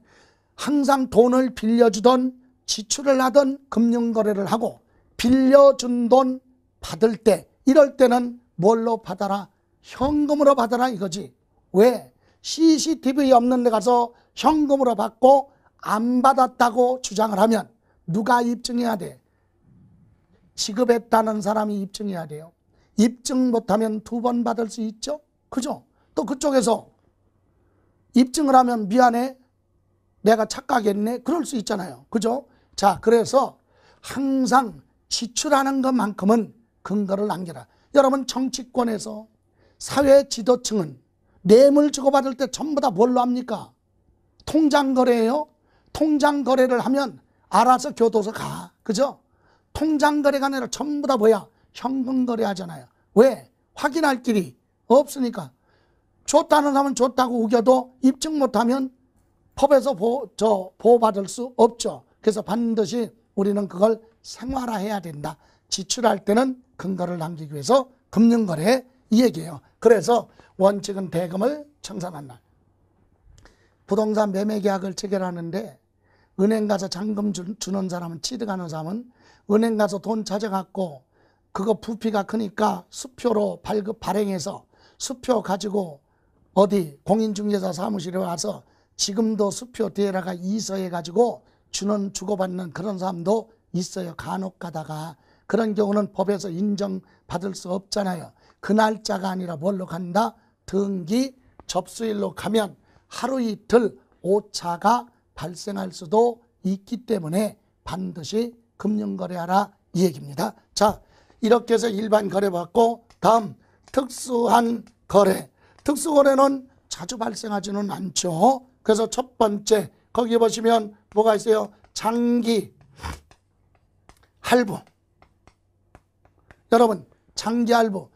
항상 돈을 빌려주던 지출을 하던 금융거래를 하고 빌려준 돈 받을 때 이럴 때는 뭘로 받아라? 현금으로 받아라 이거지. 왜? CCTV 없는 데 가서 현금으로 받고 안 받았다고 주장을 하면 누가 입증해야 돼? 지급했다는 사람이 입증해야 돼요. 입증 못하면 2번 받을 수 있죠? 그죠? 또 그쪽에서 입증을 하면 미안해, 내가 착각했네, 그럴 수 있잖아요. 그죠? 자, 그래서 항상 지출하는 것만큼은 근거를 남겨라. 여러분 정치권에서 사회 지도층은 뇌물 주고받을 때 전부 다 뭘로 합니까? 통장거래예요. 통장거래를 하면 알아서 교도소 가. 그죠? 통장거래가 아니라 전부 다 뭐야? 현금거래 하잖아요. 왜? 확인할 길이 없으니까 좋다는 사람은 좋다고 우겨도 입증 못하면 법에서 보호받을 수 없죠. 그래서 반드시 우리는 그걸 생활화해야 된다. 지출할 때는 근거를 남기기 위해서 금융거래 이 얘기예요. 그래서 원칙은 대금을 청산한 날. 부동산 매매 계약을 체결하는데 은행 가서 잔금 주는 사람은 취득하는 사람은 은행 가서 돈 찾아갖고 그거 부피가 크니까 수표로 발행해서 수표 가지고 어디 공인중개사 사무실에 와서 지금도 수표 뒤에다가 이서해 가지고 주고받는 그런 사람도 있어요. 간혹 가다가. 그런 경우는 법에서 인정받을 수 없잖아요. 그 날짜가 아니라 뭘로 간다? 등기 접수일로 가면 하루 이틀 오차가 발생할 수도 있기 때문에 반드시 금융거래하라 이 얘기입니다. 자, 이렇게 해서 일반 거래 받고 다음 특수한 거래. 특수거래는 자주 발생하지는 않죠. 그래서 첫 번째 거기 보시면 뭐가 있어요? 장기 할부. 여러분 장기 할부.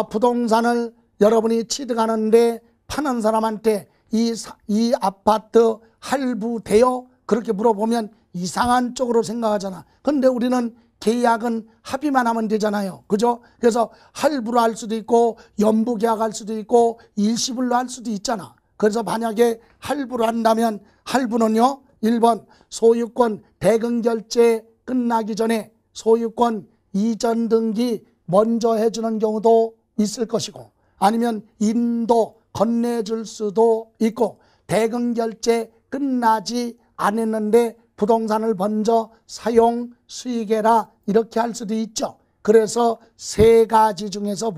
부동산을 여러분이 취득하는데 파는 사람한테 이 아파트 할부돼요? 그렇게 물어보면 이상한 쪽으로 생각하잖아. 근데 우리는 계약은 합의만 하면 되잖아요. 그죠? 그래서 할부로 할 수도 있고 연부 계약할 수도 있고 일시불로 할 수도 있잖아. 그래서 만약에 할부로 한다면 할부는요. 1번 소유권 대금 결제 끝나기 전에 소유권 이전 등기 먼저 해주는 경우도 있을 것이고 아니면 인도 건네줄 수도 있고 대금 결제 끝나지 않았는데 부동산을 먼저 사용 수익해라 이렇게 할 수도 있죠. 그래서 세 가지 중에서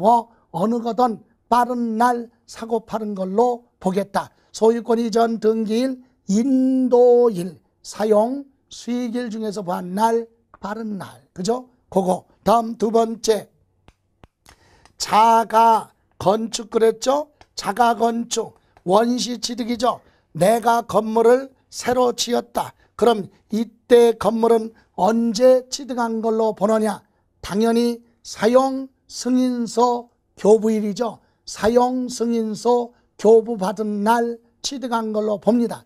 어느 거든 빠른 날 사고 파는 걸로 보겠다. 소유권 이전 등기일, 인도일, 사용 수익일 중에서 날 빠른 날. 그죠? 그거. 다음 두 번째. 자가 건축 그랬죠? 자가 건축. 원시 취득이죠. 내가 건물을 새로 지었다. 그럼 이때 건물은 언제 취득한 걸로 보느냐? 당연히 사용 승인서 교부일이죠. 사용 승인서 교부받은 날 취득한 걸로 봅니다.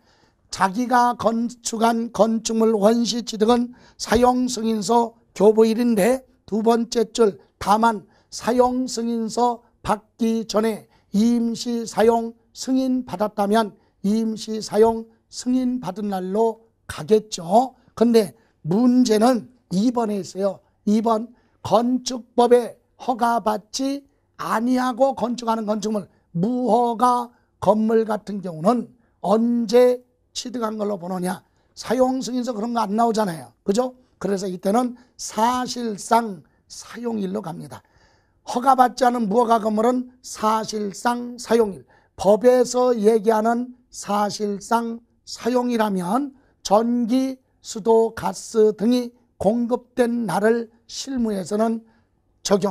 자기가 건축한 건축물 원시 취득은 사용 승인서 교부일인데 두 번째 줄 다만 사용 승인서 받기 전에 임시 사용 승인 받았다면 임시 사용 승인 받은 날로 가겠죠. 근데 문제는 2번에 있어요. 2번 건축법에 허가받지 아니하고 건축하는 건축물 무허가 건물 같은 경우는 언제 취득한 걸로 보느냐? 사용 승인서 그런 거 안 나오잖아요. 그죠? 그래서 이때는 사실상 사용일로 갑니다. 허가받지 않은 무허가 건물은 사실상 사용일. 법에서 얘기하는 사실상 사용이라면 전기, 수도, 가스 등이 공급된 날을 실무에서는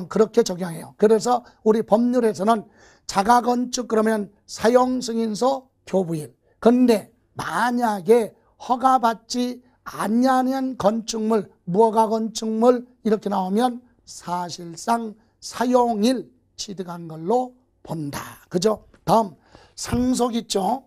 그렇게 적용해요. 그래서 우리 법률에서는 자가건축 그러면 사용승인서 교부일. 근데 만약에 허가받지 않냐는 건축물, 무허가 건축물 이렇게 나오면 사실상 사용일 취득한 걸로 본다. 그죠? 다음 상속 있죠.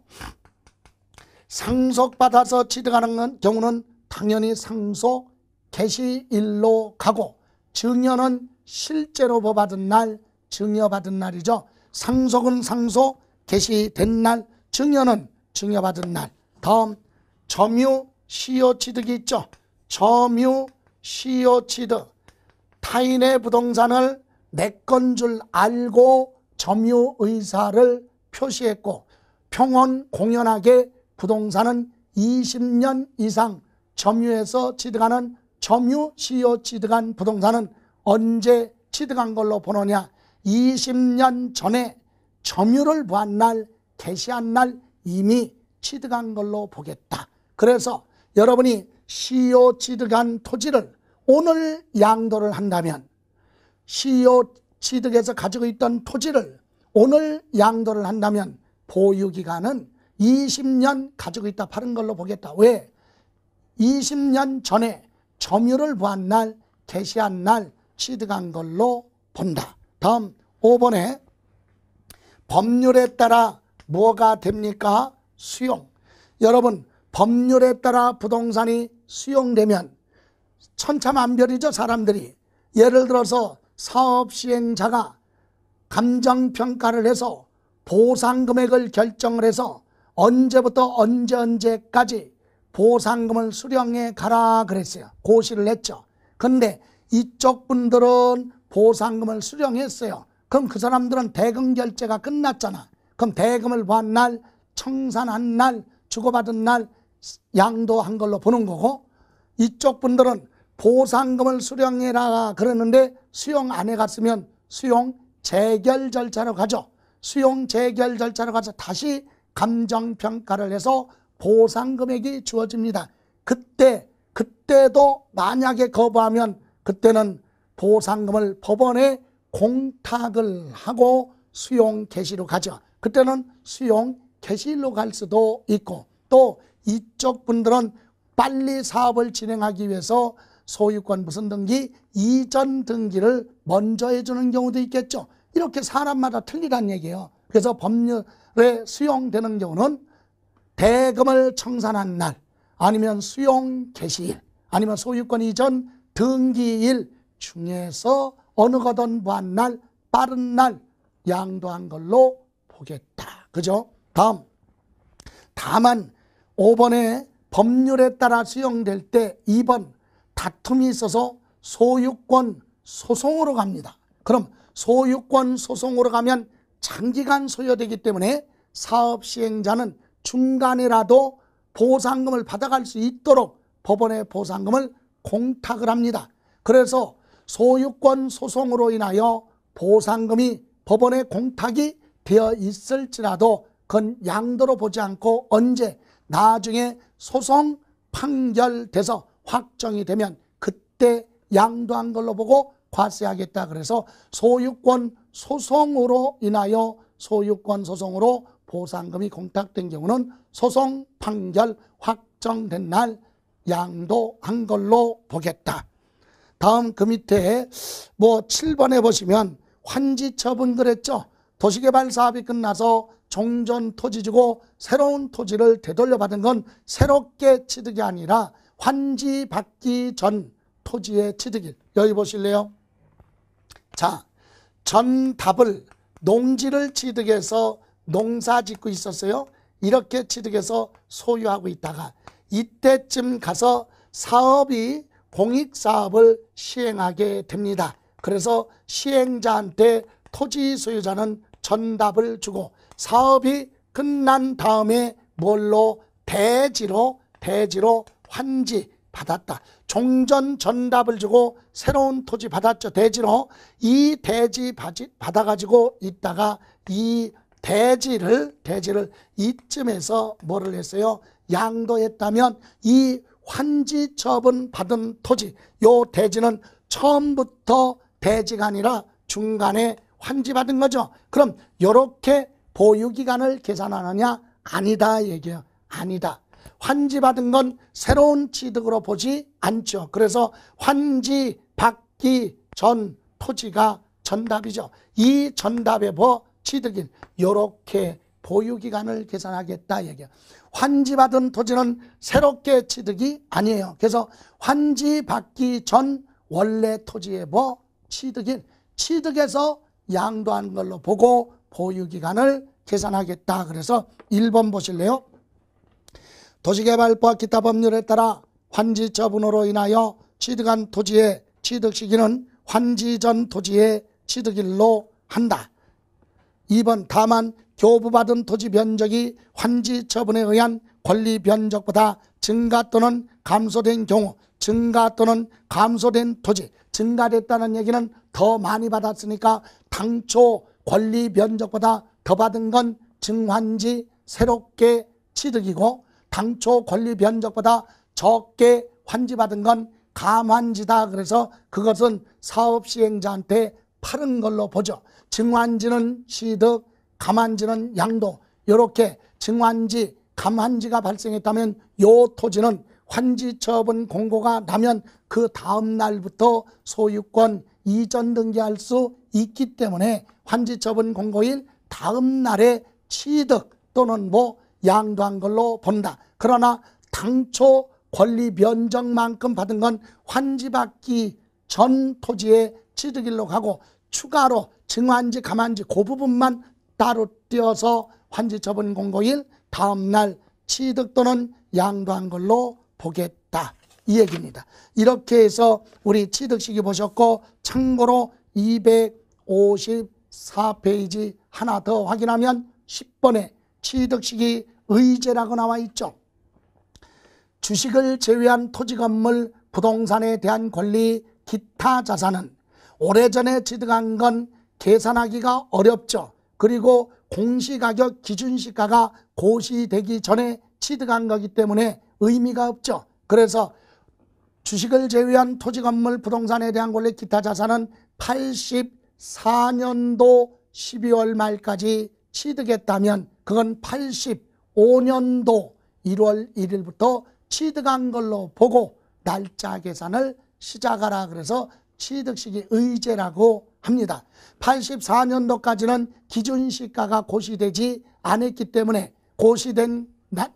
상속받아서 취득하는 경우는 당연히 상속 개시일로 가고 증여는 실제로 받은 날, 증여받은 날이죠. 상속은 상속 개시된 날, 증여는 증여받은 날. 다음 점유 시효 취득이 있죠. 점유 시효 취득. 타인의 부동산을 내 건 줄 알고 점유 의사를 표시했고 평온 공연하게 부동산은 20년 이상 점유해서 취득하는 점유 시효 취득한 부동산은 언제 취득한 걸로 보느냐? 20년 전에 점유를 보한 날, 개시한 날 이미 취득한 걸로 보겠다. 그래서 여러분이 시효 취득한 토지를 오늘 양도를 한다면 시효 취득해서 가지고 있던 토지를 오늘 양도를 한다면 보유기간은 20년 가지고 있다 파는 걸로 보겠다. 왜? 20년 전에 점유를 보한 날, 개시한 날 취득한 걸로 본다. 다음 5번에 법률에 따라 뭐가 됩니까? 수용. 여러분, 법률에 따라 부동산이 수용되면 천차만별이죠, 사람들이. 예를 들어서 사업시행자가 감정평가를 해서 보상금액을 결정을 해서 언제부터 언제까지 보상금을 수령해 가라 그랬어요. 고시를 했죠. 그런데 이쪽 분들은 보상금을 수령했어요. 그럼 그 사람들은 대금 결제가 끝났잖아. 그럼 대금을 받은 날, 청산한 날, 주고받은 날 양도한 걸로 보는 거고, 이쪽 분들은 보상금을 수령해라 그러는데 수용 안 해갔으면 수용 재결 절차로 가죠. 수용 재결 절차로 가서 다시 감정평가를 해서 보상금액이 주어집니다. 그때도 만약에 거부하면 그때는 보상금을 법원에 공탁을 하고 수용 개시로 가죠. 그때는 수용 개시로 갈 수도 있고, 또 이쪽 분들은 빨리 사업을 진행하기 위해서 소유권 무슨 등기, 이전 등기를 먼저 해주는 경우도 있겠죠. 이렇게 사람마다 틀리란 얘기예요. 그래서 법률에 수용되는 경우는 대금을 청산한 날, 아니면 수용 개시일, 아니면 소유권 이전 등기일 중에서 어느 거든 뭐한 날, 빠른 날 양도한 걸로 보겠다. 그죠? 다만 5번에 법률에 따라 수용될 때 2번 다툼이 있어서 소유권 소송으로 갑니다. 그럼 소유권 소송으로 가면 장기간 소요되기 때문에 사업시행자는 중간에라도 보상금을 받아갈 수 있도록 법원에 보상금을 공탁을 합니다. 그래서 소유권 소송으로 인하여 보상금이 법원에 공탁이 되어 있을지라도 그건 양도로 보지 않고 언제 나중에 소송 판결돼서 확정이 되면 그때 양도한 걸로 보고 과세하겠다. 그래서 소유권 소송으로 인하여 소유권 소송으로 보상금이 공탁된 경우는 소송 판결 확정된 날 양도한 걸로 보겠다. 다음 그 밑에 7번에 보시면 환지처분 그랬죠. 도시개발 사업이 끝나서 종전 토지 주고 새로운 토지를 되돌려받은 건 새롭게 취득이 아니라 환지받기 전 토지의 취득일. 여기 보실래요? 자, 전답을 농지를 취득해서 농사 짓고 있었어요. 이렇게 취득해서 소유하고 있다가 이때쯤 가서 사업이 공익사업을 시행하게 됩니다. 그래서 시행자한테 토지 소유자는 전답을 주고 사업이 끝난 다음에 뭘로 대지로 환지 받았다. 종전 전답을 주고 새로운 토지 받았죠. 대지로. 이 대지 받아가지고 있다가 이 대지를 이쯤에서 뭐를 했어요? 양도했다면 이 환지 처분 받은 토지, 요 대지는 처음부터 대지가 아니라 중간에 환지 받은 거죠. 그럼 요렇게 보유기간을 계산하느냐? 아니다 얘기예요. 아니다. 환지 받은 건 새로운 취득으로 보지 않죠. 그래서 환지 받기 전 토지가 전답이죠. 이 전답의 취득일, 요렇게 보유기간을 계산하겠다 얘기예요. 환지 받은 토지는 새롭게 취득이 아니에요. 그래서 환지 받기 전 원래 토지의 취득일, 취득해서 양도한 걸로 보고 보유기간을 계산하겠다. 그래서 1번 보실래요? 도시개발법 기타 법률에 따라 환지 처분으로 인하여 취득한 토지의 취득 시기는 환지 전 토지의 취득일로 한다. 2번 다만 교부받은 토지 변적이 환지 처분에 의한 권리 변적보다 증가 또는 감소된 경우, 증가 또는 감소된 토지, 증가됐다는 얘기는 더 많이 받았으니까 당초 권리 변적보다 더 받은 건 증환지 새롭게 취득이고, 당초 권리 변적보다 적게 환지받은 건 감환지다. 그래서 그것은 사업시행자한테 팔은 걸로 보죠. 증환지는 취득, 감환지는 양도. 이렇게 증환지, 감환지가 발생했다면 요 토지는 환지처분 공고가 나면 그 다음 날부터 소유권 이전 등기할 수 있기 때문에 환지처분 공고일 다음 날에 취득 또는 양도한 걸로 본다. 그러나 당초 권리 변정만큼 받은 건 환지받기 전 토지의 취득일로 가고 추가로 증환지 감환지 그 부분만 따로 띄어서 환지처분 공고일 다음 날 취득 또는 양도한 걸로 보겠다, 이 얘기입니다. 이렇게 해서 우리 취득시기 보셨고, 참고로 254페이지 하나 더 확인하면 10번에 취득시기 의제라고 나와 있죠. 주식을 제외한 토지 건물 부동산에 대한 권리 기타 자산은 오래전에 취득한 건 계산하기가 어렵죠. 그리고 공시가격 기준시가가 고시되기 전에 취득한 거기 때문에 의미가 없죠. 그래서 주식을 제외한 토지 건물 부동산에 대한 권리 기타 자산은 84년도 12월 말까지 취득했다면 그건 85년도 1월 1일부터 취득한 걸로 보고 날짜 계산을 시작하라 그래서 취득시기 의제라고 합니다. 84년도까지는 기준시가가 고시되지 않았기 때문에 고시된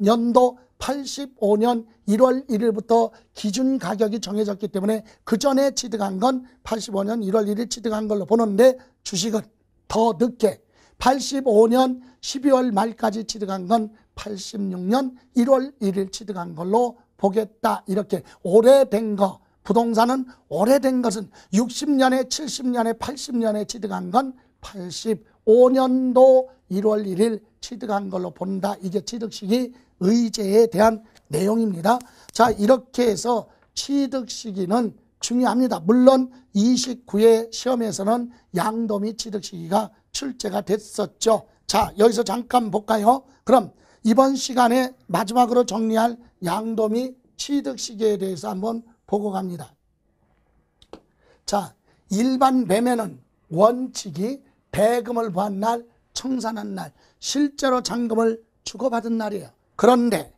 연도 85년 1월 1일부터 기준 가격이 정해졌기 때문에 그 전에 취득한 건 85년 1월 1일 취득한 걸로 보는데, 주식은 더 늦게 85년 12월 말까지 취득한 건 86년 1월 1일 취득한 걸로 보겠다. 이렇게 오래된 거, 부동산은 오래된 것은 60년에 70년에 80년에 취득한 건 85년도 1월 1일 취득한 걸로 본다. 이게 취득시기 의제에 대한 내용입니다. 자, 이렇게 해서 취득시기는 중요합니다. 물론 29회 시험에서는 양도 및 취득시기가 출제가 됐었죠. 자, 여기서 잠깐 볼까요? 그럼 이번 시간에 마지막으로 정리할 양도 및 취득시기에 대해서 한번 보고 갑니다. 자, 일반 매매는 원칙이 대금을 부한 날, 청산한 날, 실제로 잔금을 주고받은 날이에요. 그런데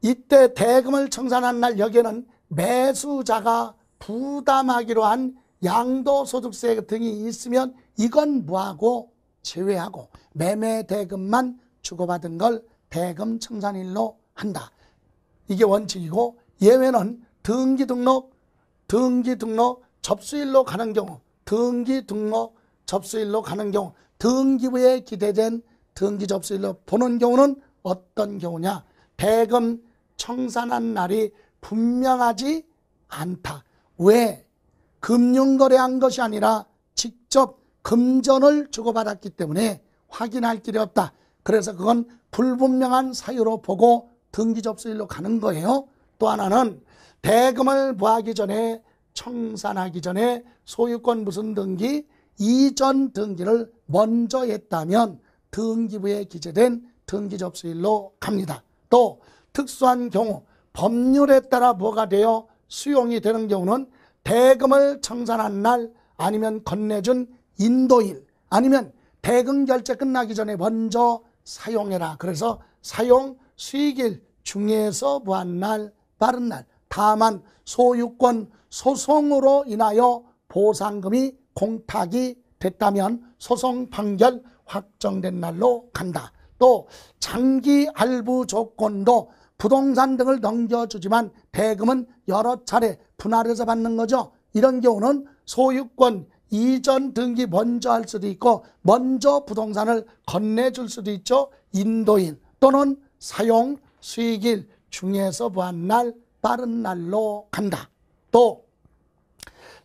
이때 대금을 청산한 날 여기에는 매수자가 부담하기로 한 양도소득세 등이 있으면 이건 무하고 제외하고 매매 대금만 주고받은 걸 대금 청산일로 한다. 이게 원칙이고, 예외는 등기 등록 접수일로 가는 경우, 등기부에 기재된 등기 접수일로 보는 경우는 어떤 경우냐? 대금 청산한 날이 분명하지 않다. 왜? 금융거래한 것이 아니라 직접 금전을 주고받았기 때문에 확인할 길이 없다. 그래서 그건 불분명한 사유로 보고 등기 접수일로 가는 거예요. 또 하나는 대금을 부하기 전에, 청산하기 전에 소유권 무슨 등기, 이전 등기를 먼저 했다면 등기부에 기재된 등기 접수일로 갑니다. 또 특수한 경우 법률에 따라 뭐가 되어 수용이 되는 경우는 대금을 청산한 날, 아니면 건네준 인도일, 아니면 대금 결제 끝나기 전에 먼저 사용해라. 그래서 사용 수익일 중에서 부한 날, 빠른 날. 다만 소유권 소송으로 인하여 보상금이 공탁이 됐다면 소송 판결 확정된 날로 간다. 또 장기 할부 조건도 부동산 등을 넘겨주지만 대금은 여러 차례 분할해서 받는 거죠. 이런 경우는 소유권 이전 등기 먼저 할 수도 있고 먼저 부동산을 건네줄 수도 있죠. 인도인 또는 사용 수익일 중에서 부한 날, 빠른 날로 간다. 또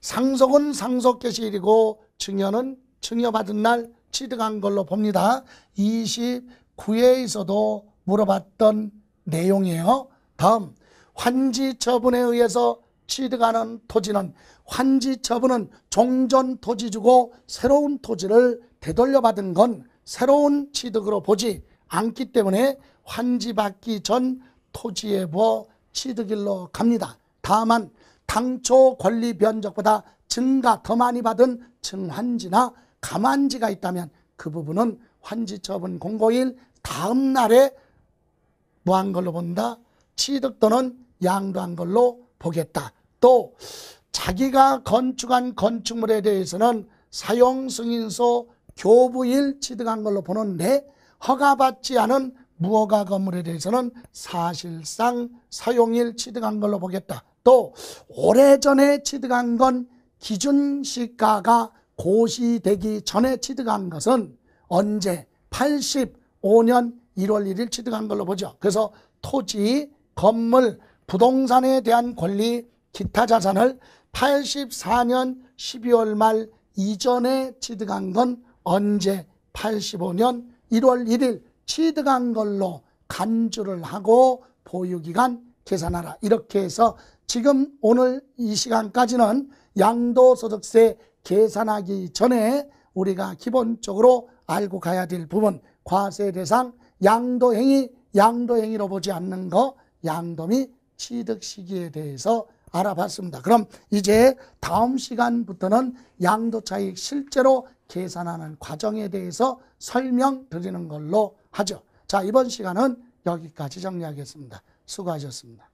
상속은 상속 개시일이고 증여는 증여받은 날 취득한 걸로 봅니다. 29회에서도 물어봤던 내용이에요. 다음, 환지처분에 의해서 취득하는 토지는, 환지처분은 종전 토지 주고 새로운 토지를 되돌려받은 건 새로운 취득으로 보지 않기 때문에 환지받기 전 토지에 부어 취득일로 갑니다. 다만 당초 권리 변적보다 증가 더 많이 받은 증환지나 감환지가 있다면 그 부분은 환지처분 공고일 다음 날에 뭐한 걸로 본다? 취득 또는 양도한 걸로 보겠다. 또 자기가 건축한 건축물에 대해서는 사용승인서 교부일 취득한 걸로 보는데 허가받지 않은 무허가 건물에 대해서는 사실상 사용일 취득한 걸로 보겠다. 또 오래전에 취득한 건 기준시가가 고시되기 전에 취득한 것은 언제? 85년 1월 1일 취득한 걸로 보죠. 그래서 토지, 건물, 부동산에 대한 권리, 기타 자산을 84년 12월 말 이전에 취득한 건 언제? 85년 1월 1일 취득한 걸로 간주를 하고 보유기간 계산하라. 이렇게 해서 지금 오늘 이 시간까지는 양도소득세 계산하기 전에 우리가 기본적으로 알고 가야 될 부분, 과세 대상, 양도행위, 양도행위로 보지 않는 거, 양도 및 취득 시기에 대해서 알아봤습니다. 그럼 이제 다음 시간부터는 양도차익 실제로 계산하는 과정에 대해서 설명드리는 걸로 하죠. 자, 이번 시간은 여기까지 정리하겠습니다. 수고하셨습니다.